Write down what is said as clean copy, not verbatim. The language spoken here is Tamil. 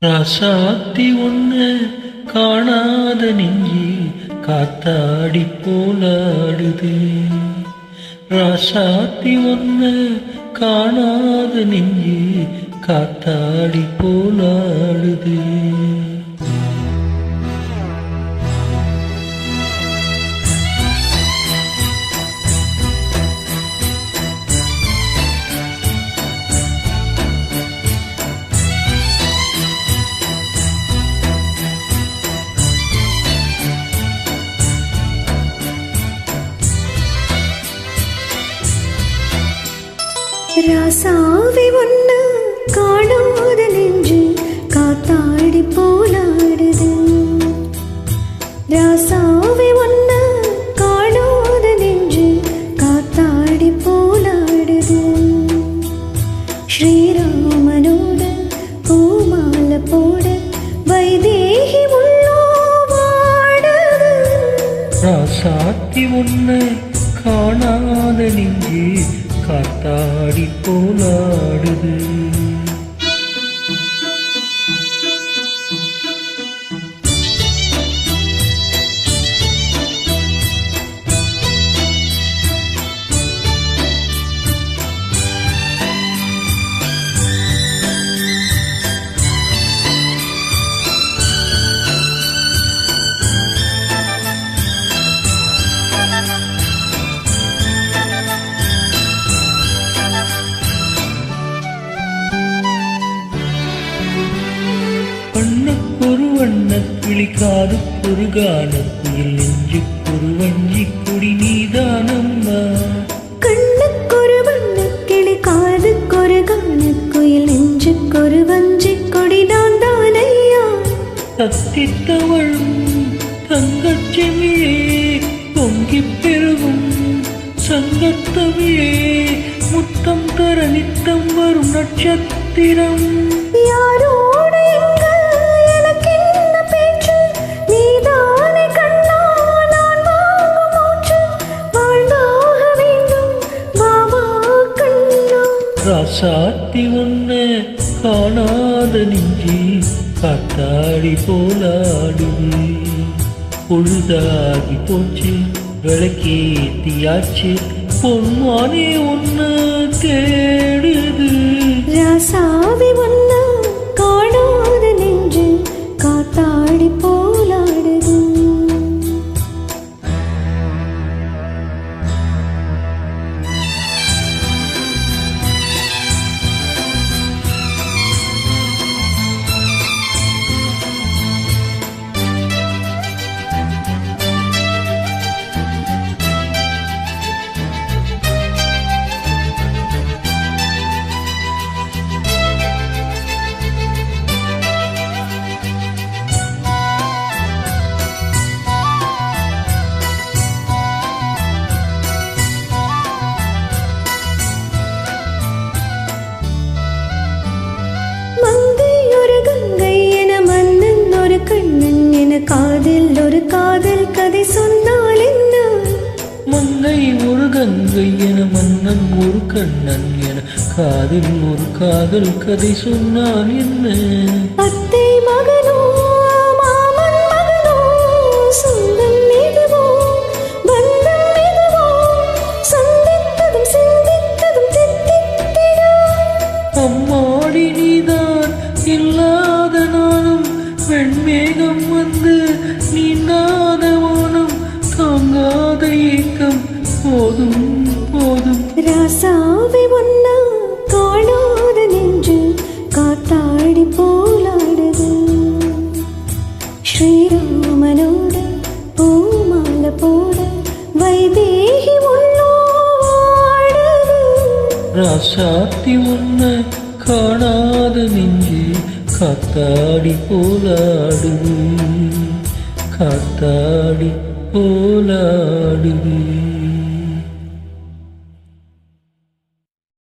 ராசாத்தி ஒண்ணு காணாத நெஞ்சி காத்தாடி போலாடுது. ராசாத்தி ஒண்ணு காணாத நெஞ்சி காத்தாடி போலாடுது. ராசாவி ஒண்ணு காணாத நெஞ்சு காத்தாடி போலாடுது. ராசாவி ஒண்ணு காணாத நெஞ்சு காத்தாடி போலாடுது. ஸ்ரீராமனோட பூமாலை போட வைதேகி உள்ளோ வாடுது. ராசாத்தி ஒண்ணு காணாத நெஞ்சு காத்தாடி போலாடுது. ஒரு வண்ணக்கிளி காதுக்கொரு கானக்குயில் நெஞ்சுக்கொரு வஞ்சி கொடி நீதானம்மா. கண்ணுக்கொரு வண்ணக்கிளி காதுக்கொரு கானக்குயில் நெஞ்சுக்கொரு வஞ்சி கொடி நான் தானையா. தத்தித்தவழும் தங்கச்செமிழே பொங்கிப் பெருகும் சங்கத்தமிழே முத்தம் தர நித்தம் வரும் நட்சத்திரம். யாரோடு ராசாத்தி ஒண்ணு காணாத நெஞ்சி காத்தாடி போலாடுது. பொழுதாகி போச்சு விளக்கேத்தியாச்சு பொன்மானே ஒண்ணு தேடுது. ராசாவி ஒண்ணு காணாத நெஞ்சு காத்தாடி போலாடுது. காதில் ஒரு காதல் கதை சொன்னால் என்ன? மங்கை ஒரு கங்கை என மன்னன் ஒரு கண்ணன் என காதில் ஒரு காதல் கதை சொன்னால் என்ன? அத்தை மகனோ மாமன் மகனோ சொந்தம் எதுவோ பந்தம் எதுவோ சந்தித்ததும் சிந்தித்ததும் தித்தித்திடா. அம்மாடி நீதான் இல்லாத நானும் வெண்மேகம் வந்து நீண்டாத வானம் தாங்காத ஏக்கம் போதும் போதும். ராசாவி ஒண்ணு காணாத நெஞ்சு காத்தாடி போலாடுது. ஸ்ரீராமனோட பூமாலை போட வைதேகி உள்ளோ வாடுது. ராசாத்தி ஒண்ணு காணாத நெஞ்சு காத்தாடி போலாடுது. காத்தாடி போலாடுது.